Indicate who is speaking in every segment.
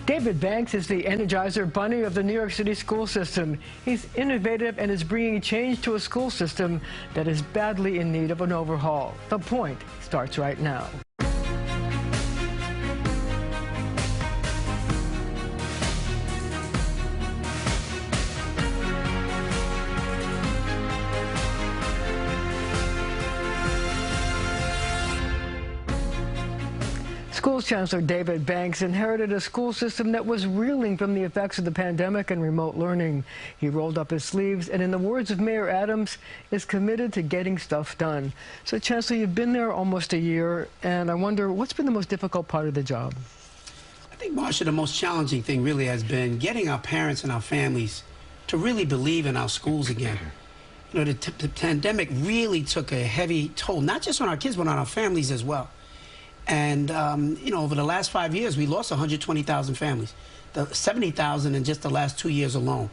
Speaker 1: David Banks is the Energizer Bunny of the New York City school system. He's innovative and is bringing change to a school system that is badly in need of an overhaul. The Point starts right now. School Chancellor David Banks inherited a school system that was reeling from the effects of the pandemic and remote learning. He rolled up his sleeves and, in the words of Mayor Adams, is committed to getting stuff done. So, Chancellor, you've been there almost a year, and I wonder, what's been the most difficult part of the job?
Speaker 2: I think, Marcia, the most challenging thing really has been getting our parents and our families to really believe in our schools again. You know, the pandemic really took a heavy toll, not just on our kids, but on our families as well. And, you know, over the last 5 years, we lost 120,000 families, 70,000 in just the last 2 years alone.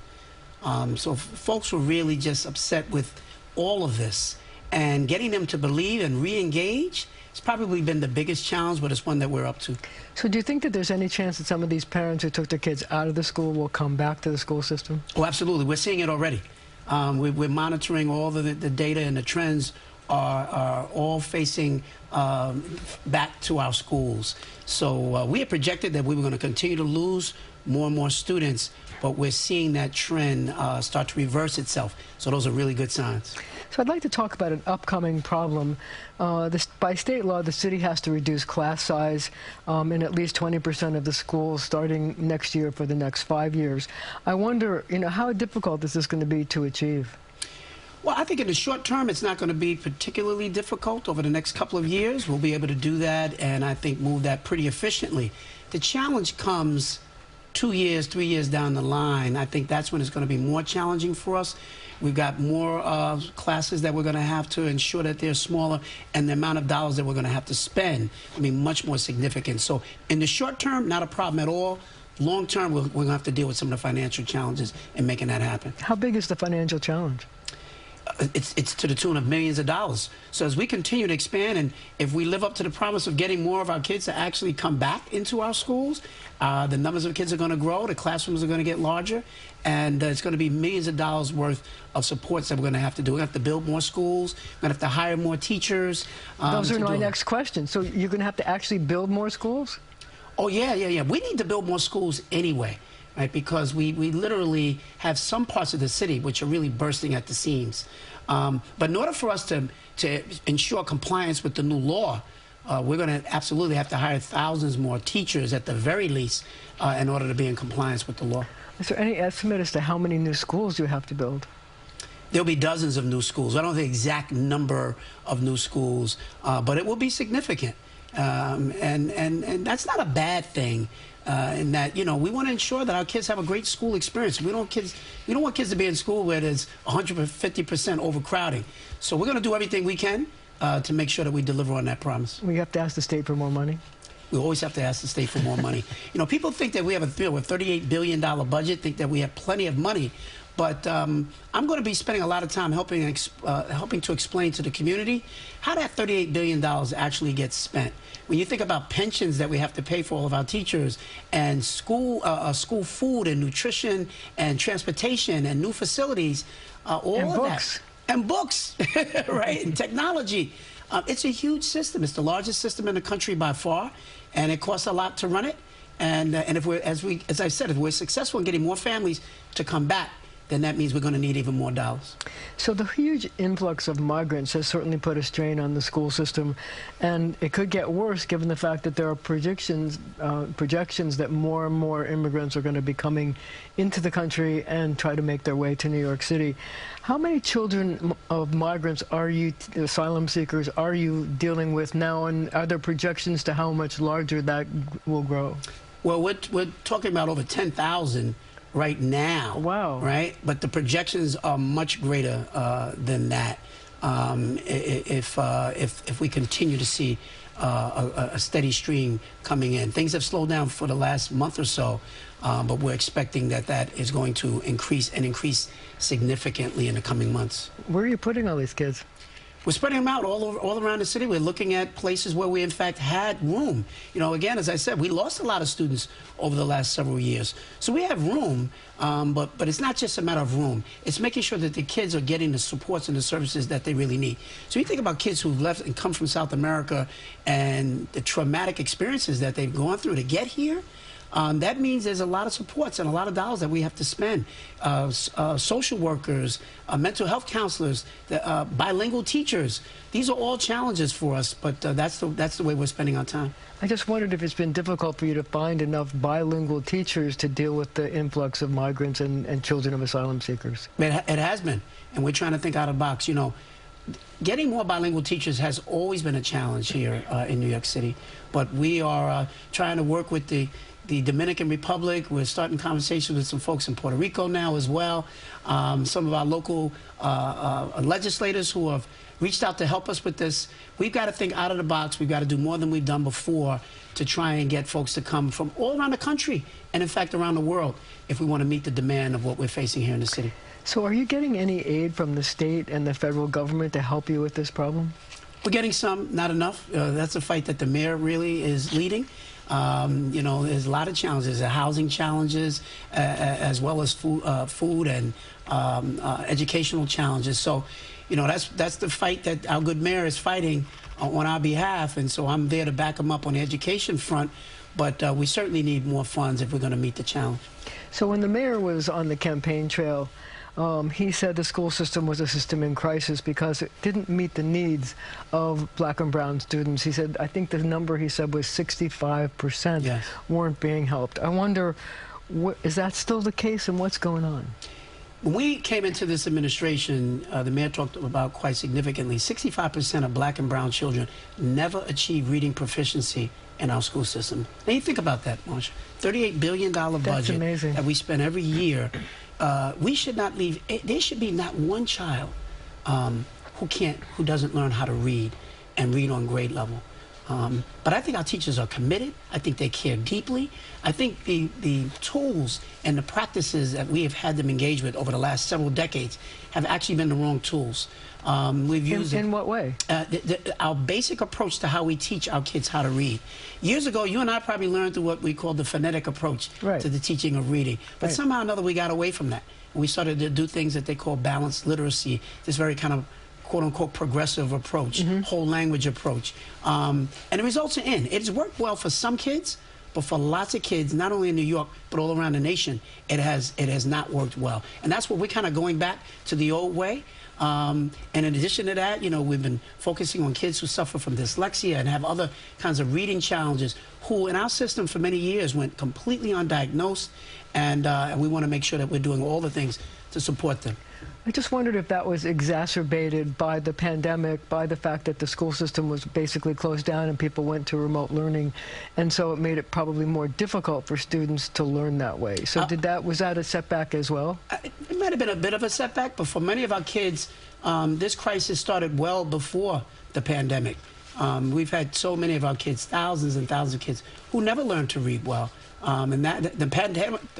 Speaker 2: So folks were really just upset with all of this. And getting them to believe and re-engage has probably been the biggest challenge, but it's one that we're up to.
Speaker 1: So do you think that there's any chance that some of these parents who took their kids out of the school will come back to the school system?
Speaker 2: Oh, absolutely. We're seeing it already. We're monitoring all the data, and the trends are all facing back to our schools. So we had projected that we were going to continue to lose more and more students, but we're seeing that trend start to reverse itself. So those are really good signs.
Speaker 1: So I'd like to talk about an upcoming problem. By state law, the city has to reduce class size in at least 20% of the schools starting next year for the next 5 years. I wonder, you know, how difficult is this going to be to achieve?
Speaker 2: Well, I think in the short term, it's not going to be particularly difficult. Over the next couple of years, we'll be able to do that, and I think move that pretty efficiently. The challenge comes 2 years, 3 years down the line. I think that's when it's going to be more challenging for us. We've got more classes that we're going to have to ensure that they're smaller, and the amount of dollars that we're going to have to spend, I mean, much more significant. So in the short term, not a problem at all. Long term, we're going to have to deal with some of the financial challenges in making that happen.
Speaker 1: How big is the financial challenge?
Speaker 2: It's to the tune of millions of dollars. So as we continue to expand, and if we live up to the promise of getting more of our kids to actually come back into our schools, the numbers of kids are going to grow, the classrooms are going to get larger, and it's going to be millions of dollars worth of supports that we're going to have to do. We're going to have to build more schools, we're going to have to hire more teachers.
Speaker 1: Those are my next question. So you're going to have to actually build more schools? Oh,
Speaker 2: yeah. We need to build more schools anyway. Right, because we literally have some parts of the city which are really bursting at the seams. But in order for us to ensure compliance with the new law, we're going to absolutely have to hire thousands more teachers at the very least in order to be in compliance with the law.
Speaker 1: Is there any estimate as to how many new schools you have to build?
Speaker 2: There'll be dozens of new schools. I don't know the exact number of new schools, but it will be significant. And that's not a bad thing. In that, you know, we want to ensure that our kids have a great school experience. We don't want kids to be in school where there's 150% overcrowding. So we're going to do everything we can to make sure that we deliver on that promise.
Speaker 1: We have to ask the state for more money?
Speaker 2: We always have to ask the state for more money. You know, people think that we have a $38 billion budget, think that we have plenty of money. But I'm going to be spending a lot of time helping to explain to the community how that $38 billion actually gets spent. When you think about pensions that we have to pay for all of our teachers, and school food and nutrition and transportation and new facilities, all of that. And books, right, and technology. It's a huge system. It's the largest system in the country by far, and it costs a lot to run it. And if as I said, if we're successful in getting more families to come back, then that means we're going to need even more dollars.
Speaker 1: So the huge influx of migrants has certainly put a strain on the school system, and it could get worse given the fact that there are projections that more and more immigrants are going to be coming into the country and try to make their way to New York City. How many children of migrants asylum seekers, are you dealing with now, and are there projections to how much larger that will grow?
Speaker 2: Well, we're talking about over 10,000 right now.
Speaker 1: Wow.
Speaker 2: Right? But the projections are much greater than that if we continue to see a steady stream coming in. Things have slowed down for the last month or so, but we're expecting that is going to increase significantly in the coming months.
Speaker 1: Where are you putting all these kids?
Speaker 2: We're spreading them out all around the city. We're looking at places where we, in fact, had room. You know, again, as I said, we lost a lot of students over the last several years. So we have room, but it's not just a matter of room. It's making sure that the kids are getting the supports and the services that they really need. So you think about kids who've left and come from South America and the traumatic experiences that they've gone through to get here. That means there's a lot of supports and a lot of dollars that we have to spend. Social workers, mental health counselors, bilingual teachers. These are all challenges for us, but that's the way we're spending our time.
Speaker 1: I just wondered if it's been difficult for you to find enough bilingual teachers to deal with the influx of migrants and children of asylum seekers.
Speaker 2: It has been, and we're trying to think out of the box. You know, getting more bilingual teachers has always been a challenge here in New York City, but we are trying to work with the Dominican Republic. We're starting conversations with some folks in Puerto Rico now as well. Some of our local legislators who have reached out to help us with this. We've got to think out of the box. We've got to do more than we've done before to try and get folks to come from all around the country and, in fact, around the world if we want to meet the demand of what we're facing here in the city.
Speaker 1: So are you getting any aid from the state and the federal government to help you with this problem?
Speaker 2: We're getting some, not enough. That's a fight that the mayor really is leading. You know, there's a lot of challenges, housing challenges, as well as food and educational challenges. So, you know, that's the fight that our good mayor is fighting on our behalf, and so I'm there to back him up on the education front. But we certainly need more funds if we're going to meet the challenge.
Speaker 1: So when the mayor was on the campaign trail, he said the school system was a system in crisis because it didn't meet the needs of black and brown students. He said, I think the number he said was 65%
Speaker 2: yes.
Speaker 1: weren't being helped. I wonder, is that still the case, and what's going on?
Speaker 2: When we came into this administration, the mayor talked about quite significantly, 65% of black and brown children never achieve reading proficiency in our school system. Now you think about that, Marcia. $38 billion budget that we spend every year. We should not leave, there should be not one child who doesn't learn how to read and read on grade level. But I think our teachers are committed. I think they care deeply. I think the tools and the practices that we have had them engage with over the last several decades have actually been the wrong tools. We've used
Speaker 1: in what way?
Speaker 2: Our basic approach to how we teach our kids how to read. Years ago, you and I probably learned through what we call the phonetic approach to the teaching of reading. But somehow or another, we got away from that. We started to do things that they call balanced literacy, this very kind of quote-unquote progressive approach, whole language approach. And the results are in. It's worked well for some kids, but for lots of kids, not only in New York, but all around the nation, it has not worked well. And that's what we're kind of going back to the old way. And in addition to that, you know, we've been focusing on kids who suffer from dyslexia and have other kinds of reading challenges who in our system for many years went completely undiagnosed. And we want to make sure that we're doing all the things to support them.
Speaker 1: I just wondered if that was exacerbated by the pandemic, by the fact that the school system was basically closed down and people went to remote learning, and so it made it probably more difficult for students to learn that way. So was that a setback as well?
Speaker 2: It might have been a bit of a setback, but for many of our kids, this crisis started well before the pandemic. We've had so many of our kids, thousands and thousands of kids, who never learned to read well. And the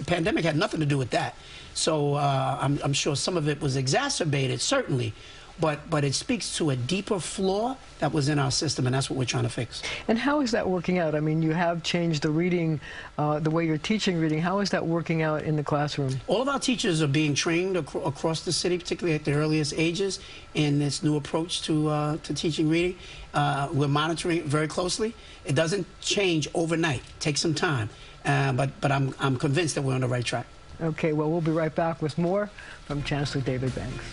Speaker 2: pandemic had nothing to do with that. So I'm sure some of it was exacerbated, certainly, but it speaks to a deeper flaw that was in our system, and that's what we're trying to fix.
Speaker 1: And how is that working out? I mean, you have changed the reading, the way you're teaching reading. How is that working out in the classroom?
Speaker 2: All of our teachers are being trained across the city, particularly at the earliest ages, in this new approach to teaching reading. We're monitoring it very closely. It doesn't change overnight. It takes some time, but I'm convinced that we're on the right track.
Speaker 1: Okay, well, we'll be right back with more from Chancellor David Banks.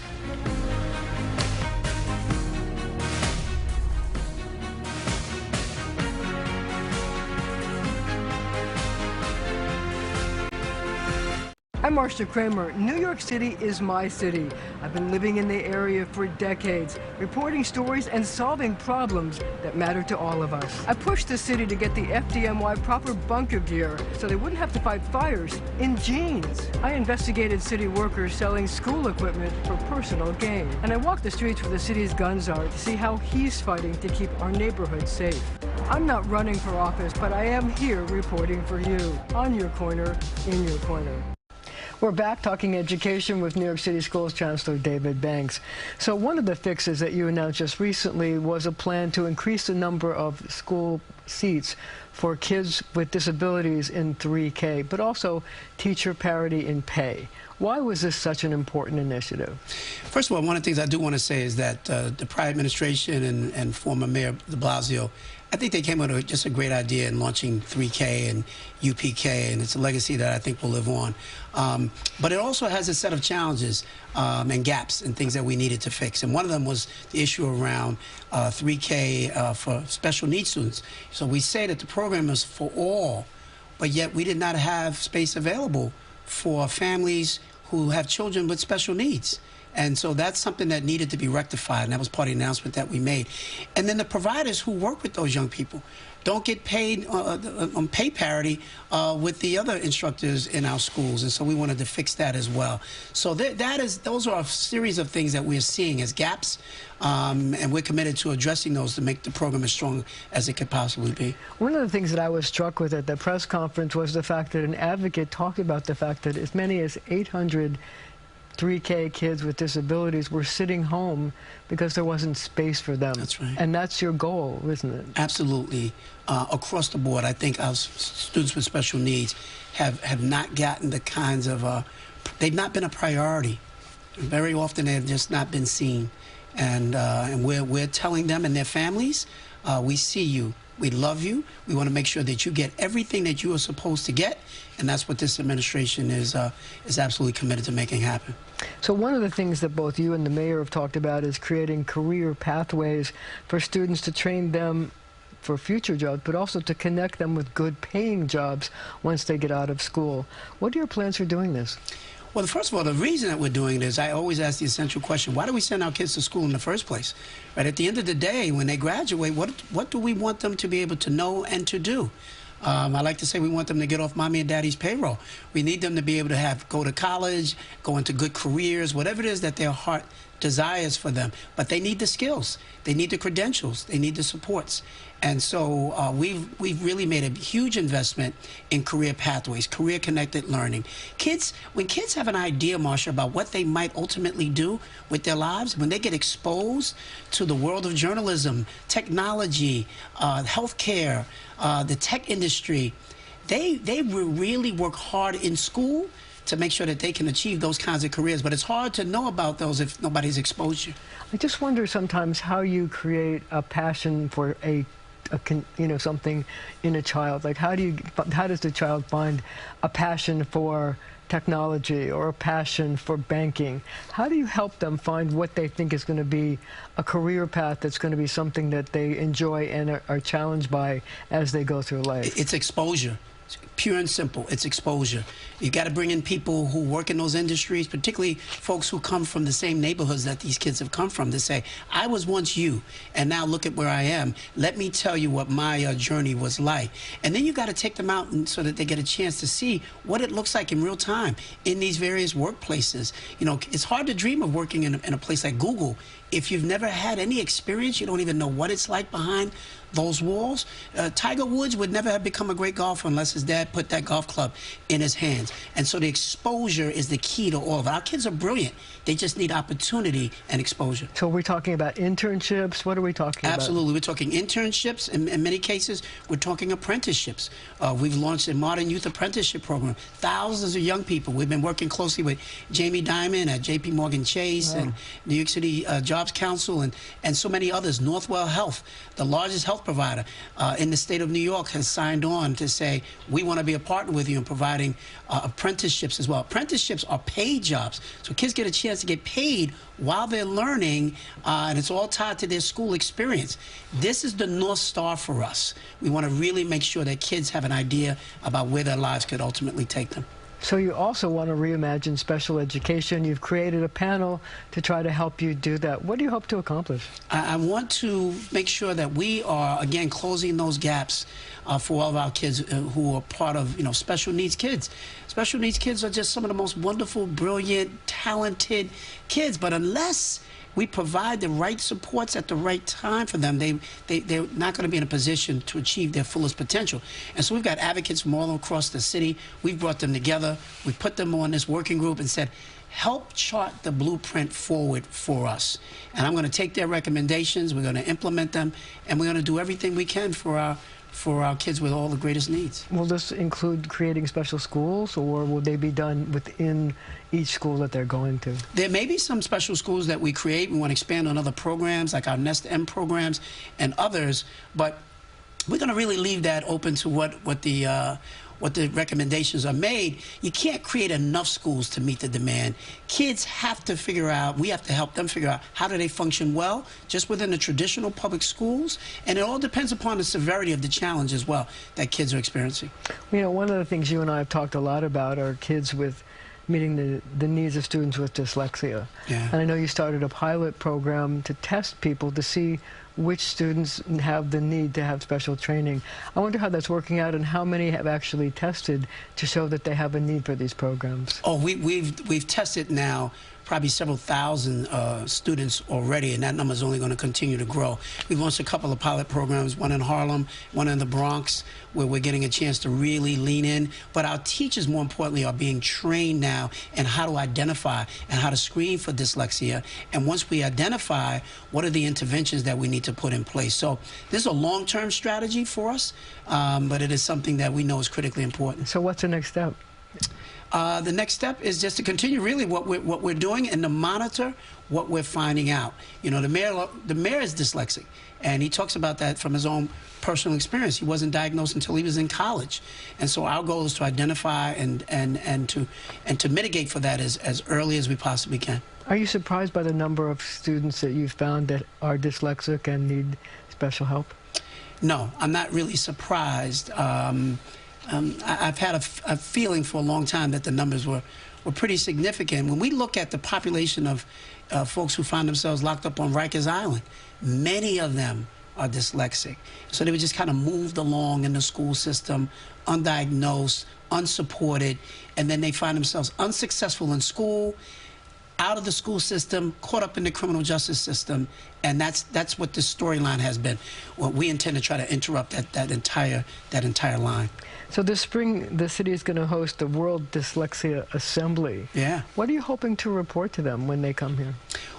Speaker 1: I'm Marcia Kramer. New York City is my city. I've been living in the area for decades, reporting stories and solving problems that matter to all of us. I pushed the city to get the FDNY proper bunker gear so they wouldn't have to fight fires in jeans. I investigated city workers selling school equipment for personal gain. And I walked the streets where the city's gun czar to see how he's fighting to keep our neighborhood safe. I'm not running for office, but I am here reporting for you, on your corner, in your corner. We're back talking education with New York City Schools Chancellor David Banks. So one of the fixes that you announced just recently was a plan to increase the number of school seats for kids with disabilities in 3K, but also teacher parity in pay. Why was this such an important initiative?
Speaker 2: First of all, one of the things I do want to say is that the prior administration and former Mayor de Blasio, I think they came up with just a great idea in launching 3K and UPK, and it's a legacy that I think will live on. But it also has a set of challenges and gaps and things that we needed to fix. And one of them was the issue around 3K for special needs students. So we say that the program is for all, but yet we did not have space available for families who have children with special needs. And so that's something that needed to be rectified, and that was part of the announcement that we made. And then the providers who work with those young people don't get paid on pay parity with the other instructors in our schools, and so we wanted to fix that as well. So those are a series of things that we're seeing as gaps, and we're committed to addressing those to make the program as strong as it could possibly be.
Speaker 1: One of the things that I was struck with at the press conference was the fact that an advocate talked about the fact that as many as 800 3K kids with disabilities were sitting home because there wasn't space for them.
Speaker 2: That's right.
Speaker 1: And that's your goal, isn't it?
Speaker 2: Absolutely. Across the board, I think our students with special needs have not gotten the kinds of, they've not been a priority. Very often they have just not been seen. And we're telling them and their families, we see you. We love you. We want to make sure that you get everything that you are supposed to get, and that's what this administration is absolutely committed to making happen.
Speaker 1: So one of the things that both you and the mayor have talked about is creating career pathways for students to train them for future jobs, but also to connect them with good paying jobs once they get out of school. What are your plans for doing this?
Speaker 2: Well, first of all, the reason that we're doing it is I always ask the essential question, why do we send our kids to school in the first place? Right? At the end of the day, when they graduate, what do we want them to be able to know and to do? I like to say we want them to get off mommy and daddy's payroll. We need them to be able to go to college, go into good careers, whatever it is that their heart desires for them. But they need the skills. They need the credentials. They need the supports. And so we've really made a huge investment in career pathways, career-connected learning. When kids have an idea, Marcia, about what they might ultimately do with their lives, when they get exposed to the world of journalism, technology, healthcare, the tech industry, they really work hard in school to make sure that they can achieve those kinds of careers. But it's hard to know about those if nobody's exposed you.
Speaker 1: I just wonder sometimes how you create a passion for something in a child. Like how does the child find a passion for technology or a passion for banking? How do you help them find what they think is going to be a career path that's going to be something that they enjoy and are challenged by as they go through life?
Speaker 2: It's exposure. Pure and simple, it's exposure. You got to bring in people who work in those industries, particularly folks who come from the same neighborhoods that these kids have come from, to say, I was once you, and now look at where I am. Let me tell you what my journey was like. And then you got to take them out so that they get a chance to see what it looks like in real time in these various workplaces. You know, it's hard to dream of working in a place like Google. If you've never had any experience, you don't even know what it's like behind those walls. Tiger Woods would never have become a great golfer unless his dad put that golf club in his hands. And so the exposure is the key to all of it. Our kids are brilliant. They just need opportunity and exposure.
Speaker 1: So we're talking about internships. What are we talking about?
Speaker 2: Absolutely. We're talking internships. In many cases, we're talking apprenticeships. We've launched a modern youth apprenticeship program. Thousands of young people. We've been working closely with Jamie Dimon at J.P. Morgan Chase and New York City Jobs Council and so many others. Northwell Health, the largest health provider in the state of New York, has signed on to say, we want to be a partner with you in providing apprenticeships as well. Apprenticeships are paid jobs. So kids get a chance to get paid while they're learning, and it's all tied to their school experience. This is the North Star for us. We want to really make sure that kids have an idea about where their lives could ultimately take them.
Speaker 1: So you also want to reimagine special education. You've created a panel to try to help you do that. What do you hope to accomplish?
Speaker 2: I want to make sure that we are, again, closing those gaps for all of our kids who are part of, special needs kids. Special needs kids are just some of the most wonderful, brilliant, talented kids. But unless we provide the right supports at the right time for them, they're not going to be in a position to achieve their fullest potential. And so we've got advocates from all across the city. We've brought them together. We put them on this working group and said, help chart the blueprint forward for us. And I'm going to take their recommendations, we're going to implement them, and we're going to do everything we can for our kids with all the greatest needs.
Speaker 1: Will this include creating special schools, or will they be done within each school that they're going to?
Speaker 2: There may be some special schools that we create. We want to expand on other programs, like our Nest M programs and others, but we're going to really leave that open to what the recommendations are made. You can't create enough schools to meet the demand. Kids have to figure out, we have to help them figure out how do they function well just within the traditional public schools, and it all depends upon the severity of the challenge as well that kids are experiencing.
Speaker 1: One of the things you and I have talked a lot about are kids with meeting the needs of students with dyslexia.
Speaker 2: Yeah.
Speaker 1: And I know you started a pilot program to test people to see which students have the need to have special training. I wonder how that's working out and how many have actually tested to show that they have a need for these programs.
Speaker 2: Oh, we've tested now probably several thousand students already, and that number is only going to continue to grow. We've launched a couple of pilot programs, one in Harlem, one in the Bronx, where we're getting a chance to really lean in. But our teachers, more importantly, are being trained now in how to identify and how to screen for dyslexia. And once we identify, what are the interventions that we need to put in place? So this is a long-term strategy for us, but it is something that we know is critically important.
Speaker 1: So what's the next step?
Speaker 2: The next step is just to continue really what we're doing and to monitor what we're finding out. The mayor is dyslexic, and he talks about that from his own personal experience. He wasn't diagnosed until he was in college, and so our goal is to identify and to mitigate for that as early as we possibly can.
Speaker 1: Are you surprised by the number of students that you've found that are dyslexic and need special help?
Speaker 2: No, I'm not really surprised. I've had a feeling for a long time that the numbers were pretty significant. When we look at the population of folks who find themselves locked up on Rikers Island, many of them are dyslexic. So they were just kind of moved along in the school system, undiagnosed, unsupported, and then they find themselves unsuccessful in school, out of the school system, caught up in the criminal justice system, and that's what this storyline has been. Well, we intend to try to interrupt that entire line.
Speaker 1: So this spring, the city is going to host the World Dyslexia Assembly.
Speaker 2: Yeah.
Speaker 1: What are you hoping to report to them when they come here?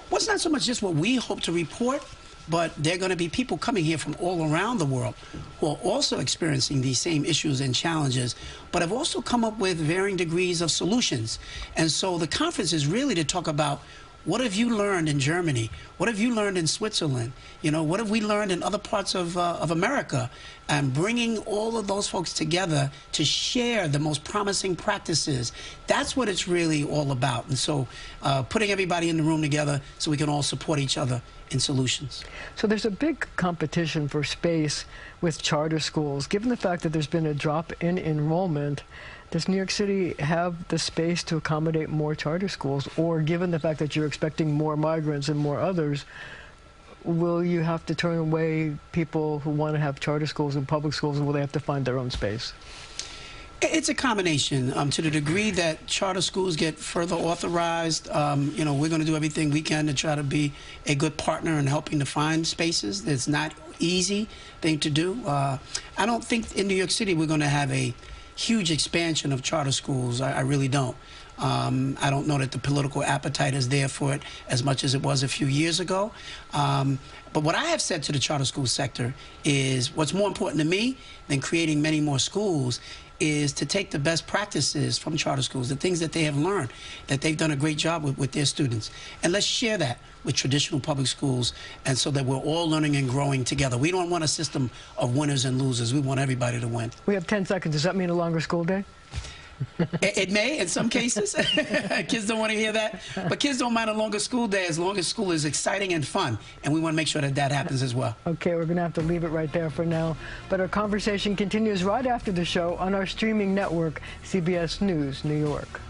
Speaker 2: Well, it's not so much just what we hope to report, but there are going to be people coming here from all around the world who are also experiencing these same issues and challenges, but have also come up with varying degrees of solutions. And so the conference is really to talk about, what have you learned in Germany? What have you learned in Switzerland? What have we learned in other parts of America? And bringing all of those folks together to share the most promising practices. That's what it's really all about. And so putting everybody in the room together so we can all support each other in solutions.
Speaker 1: So there's a big competition for space with charter schools. Given the fact that there's been a drop in enrollment, does New York City have the space to accommodate more charter schools? Or given the fact that you're expecting more migrants and more others, will you have to turn away people who want to have charter schools and public schools, and will they have to find their own space?
Speaker 2: It's a combination. To the degree that charter schools get further authorized, we're going to do everything we can to try to be a good partner in helping to find spaces. It's not easy thing to do. I don't think in New York City we're going to have a huge expansion of charter schools. I really don't. I don't know that the political appetite is there for it as much as it was a few years ago. But what I have said to the charter school sector is what's more important to me than creating many more schools is to take the best practices from charter schools, the things that they have learned, that they've done a great job with their students. And let's share that with traditional public schools, and so that we're all learning and growing together. We don't want a system of winners and losers. We want everybody to win.
Speaker 1: We have 10 seconds. Does that mean a longer school day?
Speaker 2: It may, in some cases. Kids don't want to hear that. But kids don't mind a longer school day as long as school is exciting and fun. And we want to make sure that that happens as well.
Speaker 1: Okay, we're going to have to leave it right there for now. But our conversation continues right after the show on our streaming network, CBS News New York.